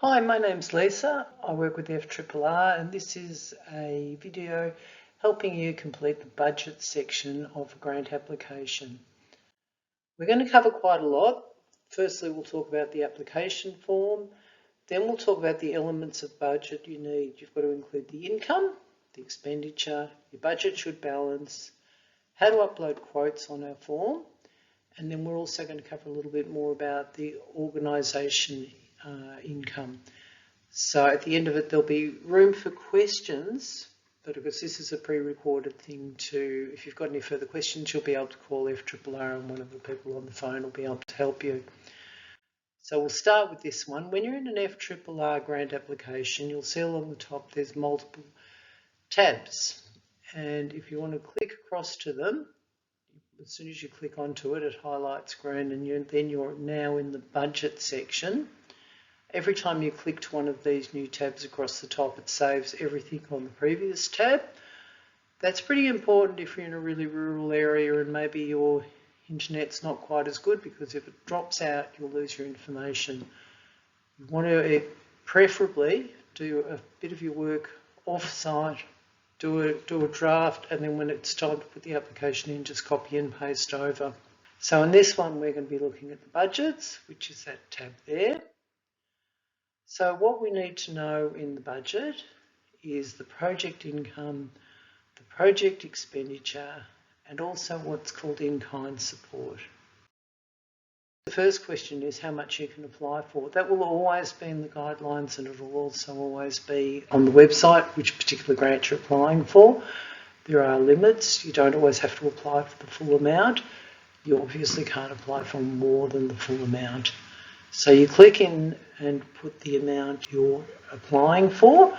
Hi, my name's Lisa. I work with FRRR and this is a video helping you complete the budget section of a grant application. We're going to cover quite a lot. Firstly, we'll talk about the application form. Then we'll talk about the elements of budget you need. You've got to include the income, the expenditure, your budget should balance, how to upload quotes on our form, and then we're also going to cover a little bit more about the organisation income. So at the end of it, there'll be room for questions, but of course this is a pre-recorded thing too. If you've got any further questions, you'll be able to call FRRR and one of the people on the phone will be able to help you. So we'll start with this one. When you're in an FRRR grant application, you'll see along the top there's multiple tabs, and if you want to click across to them, as soon as you click onto it, it highlights green, and then you're now in the budget section. Every time you click to one of these new tabs across the top, it saves everything on the previous tab. That's pretty important if you're in a really rural area and maybe your internet's not quite as good, because if it drops out, you'll lose your information. You want to preferably do a bit of your work off-site, do a draft, and then when it's time to put the application in, just copy and paste over. So in this one, we're going to be looking at the budgets, which is that tab there. So what we need to know in the budget is the project income, the project expenditure, and also what's called in-kind support. The first question is how much you can apply for. That will always be in the guidelines, and it will also always be on the website which particular grant you're applying for. There are limits. You don't always have to apply for the full amount. You obviously can't apply for more than the full amount. So you click in and put the amount you're applying for,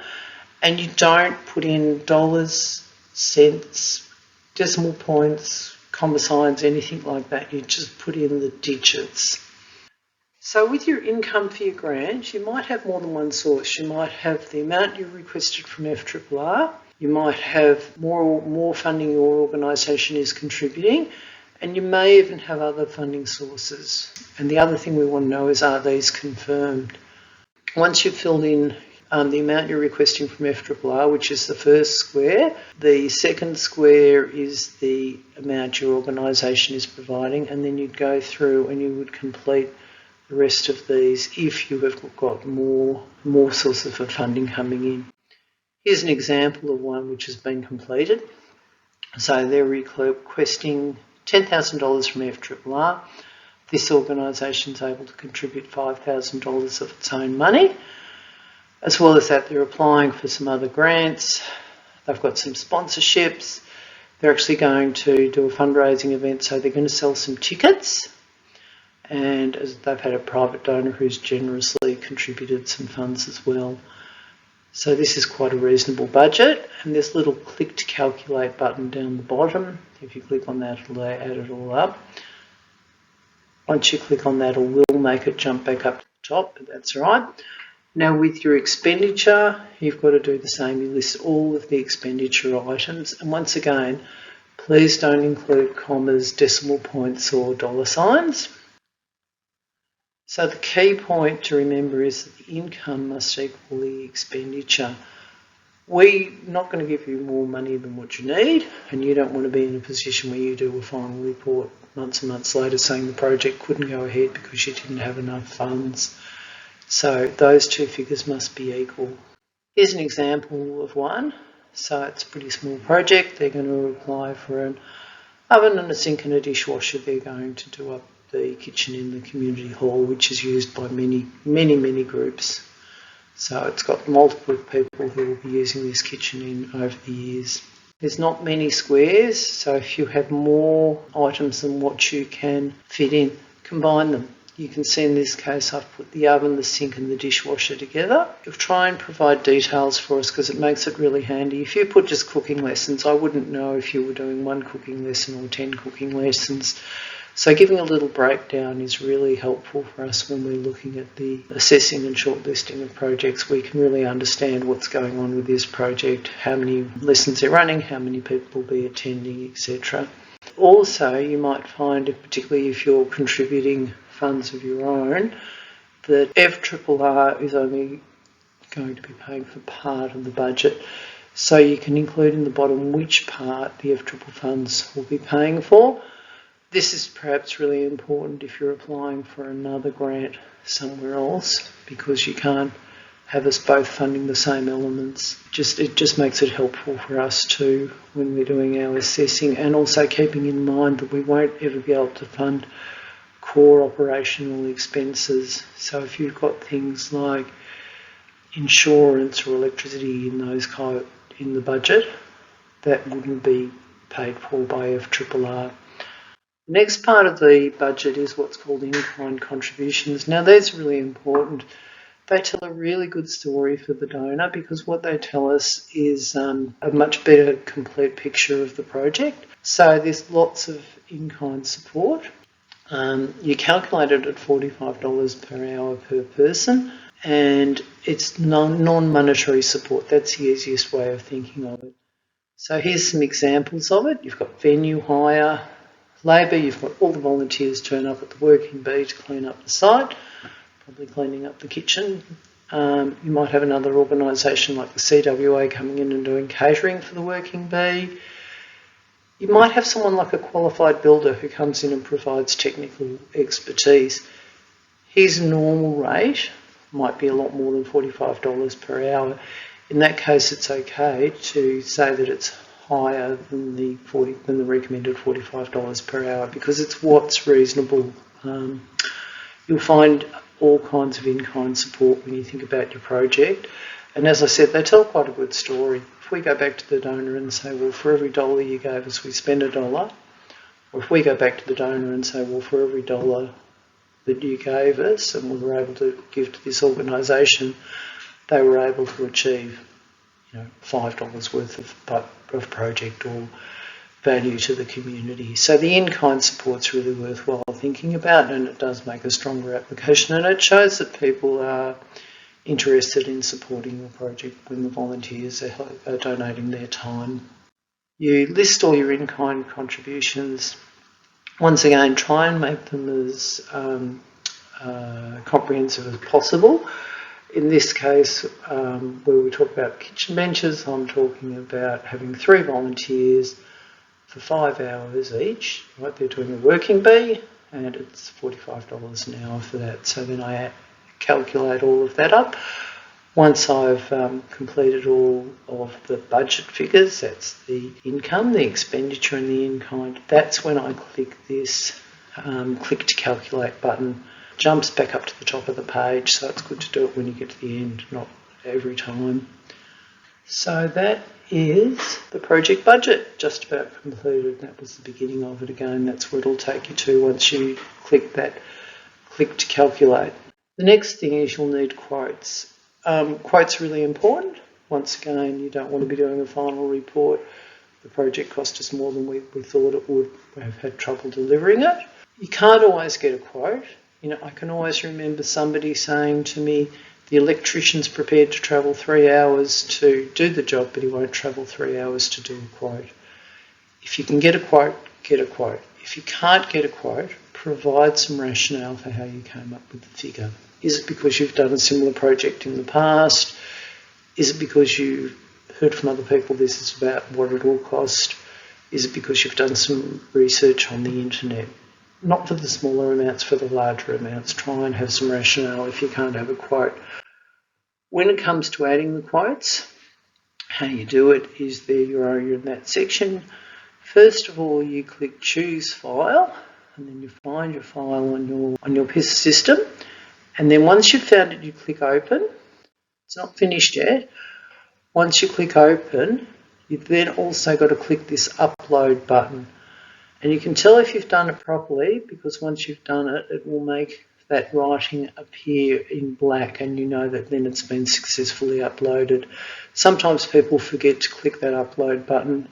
and you don't put in dollars, cents, decimal points, comma signs, anything like that. You just put in the digits. So with your income for your grant, you might have more than one source. You might have the amount you requested from FRRR. You might have more funding your organisation is contributing, and you may even have other funding sources. And the other thing we want to know is, are these confirmed? Once you've filled in the amount you're requesting from FRRR, which is the first square, the second square is the amount your organisation is providing, and then you'd go through and you would complete the rest of these if you have got more sources of funding coming in. Here's an example of one which has been completed. So they're requesting $10,000 from FRRR. This organisation is able to contribute $5,000 of its own money. As well as that, they're applying for some other grants. They've got some sponsorships. They're actually going to do a fundraising event, so they're going to sell some tickets. And they've had a private donor who's generously contributed some funds as well. So this is quite a reasonable budget, and this little click to calculate button down the bottom, if you click on that, it'll add it all up. Once you click on that, it will make it jump back up to the top, but that's all right. Now with your expenditure, you've got to do the same. You list all of the expenditure items, and once again, please don't include commas, decimal points or dollar signs. So the key point to remember is that the income must equal the expenditure. We're not going to give you more money than what you need, and you don't want to be in a position where you do a final report months and months later saying the project couldn't go ahead because you didn't have enough funds. So those two figures must be equal. Here's an example of one. So it's a pretty small project. They're going to apply for an oven and a sink and a dishwasher. They're going to do up the kitchen in the community hall, which is used by many groups. So it's got multiple people who will be using this kitchen in over the years. There's not many squares, so if you have more items than what you can fit in, combine them. You can see in this case I've put the oven, the sink and the dishwasher together. You'll try and provide details for us because it makes it really handy. If you put just cooking lessons, I wouldn't know if you were doing 1 cooking lesson or 10 cooking lessons. So giving a little breakdown is really helpful for us when we're looking at the assessing and shortlisting of projects. We can really understand what's going on with this project, how many lessons they're running, how many people will be attending, etc. Also, you might find, particularly if you're contributing funds of your own, that FRRR is only going to be paying for part of the budget. So you can include in the bottom which part the FRRR funds will be paying for. This is perhaps really important if you're applying for another grant somewhere else, because you can't have us both funding the same elements. It just makes it helpful for us too when we're doing our assessing, and also keeping in mind that we won't ever be able to fund core operational expenses. So if you've got things like insurance or electricity in the budget, that wouldn't be paid for by FRRR. The next part of the budget is what's called in-kind contributions. Now these are really important. They tell a really good story for the donor, because what they tell us is a much better complete picture of the project. So there's lots of in-kind support. You calculate it at $45 per hour per person, and it's non-monetary support. That's the easiest way of thinking of it. So here's some examples of it. You've got venue hire, labour, you've got all the volunteers turn up at the working bee to clean up the site, probably cleaning up the kitchen. You might have another organisation like the CWA coming in and doing catering for the working bee. You might have someone like a qualified builder who comes in and provides technical expertise. His normal rate might be a lot more than $45 per hour. In that case, it's okay to say that it's higher than the recommended $45 per hour, because it's what's reasonable. You'll find all kinds of in-kind support when you think about your project. And as I said, they tell quite a good story. If we go back to the donor and say, well, for every dollar you gave us, we spend $1, or if we go back to the donor and say, well, for every dollar that you gave us and we were able to give to this organisation, they were able to achieve, $5 worth of project or value to the community. So the in-kind support's really worthwhile thinking about, and it does make a stronger application, and it shows that people are interested in supporting your project when the volunteers are donating their time. You list all your in-kind contributions. Once again, try and make them as comprehensive as possible. In this case, where we talk about kitchen benches, I'm talking about having 3 volunteers for 5 hours each. Right, they're doing a working bee, and it's $45 an hour for that. So then I calculate all of that up. Once I've completed all of the budget figures, that's the income, the expenditure and the in-kind, that's when I click this click to calculate button. Jumps back up to the top of the page, so it's good to do it when you get to the end, not every time. So that is the project budget, just about completed. That was the beginning of it again. That's where it'll take you to once you click to calculate. The next thing is you'll need quotes. Quotes are really important. Once again, you don't want to be doing a final report. The project cost us more than we thought it would. We have had trouble delivering it. You can't always get a quote. I can always remember somebody saying to me, the electrician's prepared to travel 3 hours to do the job, but he won't travel 3 hours to do a quote. If you can get a quote, get a quote. If you can't get a quote, provide some rationale for how you came up with the figure. Is it because you've done a similar project in the past? Is it because you've heard from other people this is about what it will cost? Is it because you've done some research on the internet? Not for the smaller amounts, for the larger amounts. Try and have some rationale if you can't have a quote. When it comes to adding the quotes, how you do it is there you are in that section. First of all, you click choose file, and then you find your file on your piece of system. And then once you've found it, you click open. It's not finished yet. Once you click open, you've then also got to click this upload button. And you can tell if you've done it properly, because once you've done it, it will make that writing appear in black, and you know that then it's been successfully uploaded. Sometimes people forget to click that upload button,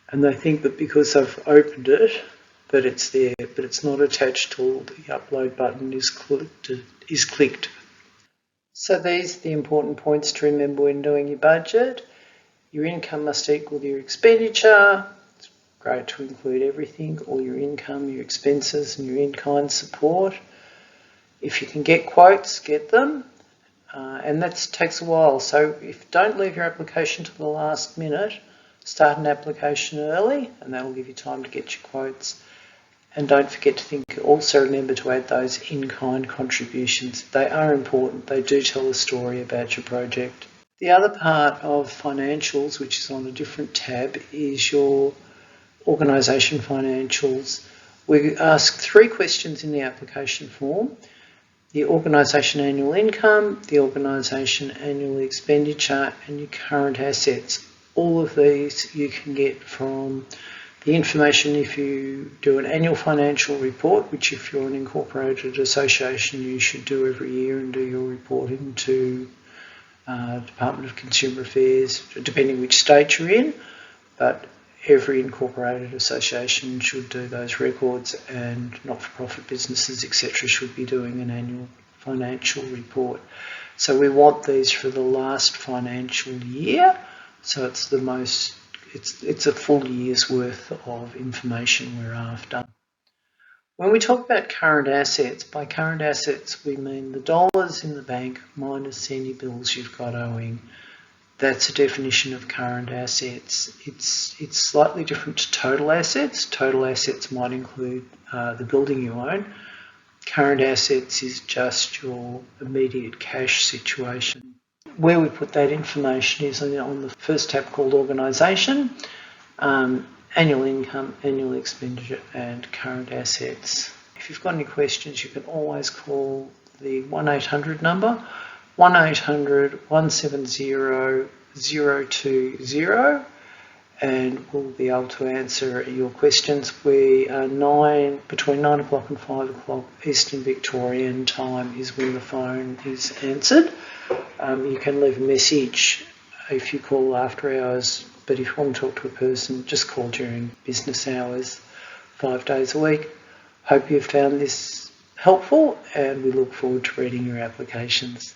and they think that because they've opened it, that it's there, but it's not attached till the upload button is clicked. So these are the important points to remember when doing your budget. Your income must equal your expenditure. Great to include everything, all your income, your expenses and your in-kind support. If you can get quotes, get them, and that takes a while. So don't leave your application to the last minute. Start an application early, and that'll give you time to get your quotes. And don't forget to also remember to add those in-kind contributions. They are important. They do tell a story about your project. The other part of financials, which is on a different tab, is your organisation financials. We ask 3 questions in the application form: the organisation annual income, the organisation annual expenditure, and your current assets. All of these you can get from the information if you do an annual financial report, which if you're an incorporated association you should do every year and do your reporting to Department of Consumer Affairs, depending which state you're in, but every incorporated association should do those records, and not-for-profit businesses, etc., should be doing an annual financial report. So we want these for the last financial year, so it's a full year's worth of information we're after. When we talk about current assets, by current assets we mean the dollars in the bank minus any bills you've got owing. That's a definition of current assets. It's slightly different to total assets. Total assets might include the building you own. Current assets is just your immediate cash situation. Where we put that information is on the first tab called Organisation, annual income, annual expenditure, and current assets. If you've got any questions, you can always call the 1-800 number, 1-800-170-020, and we'll be able to answer your questions. We are between 9 o'clock and 5 o'clock Eastern Victorian time is when the phone is answered. You can leave a message if you call after hours, but if you want to talk to a person, just call during business hours, 5 days a week. Hope you've found this helpful, and we look forward to reading your applications.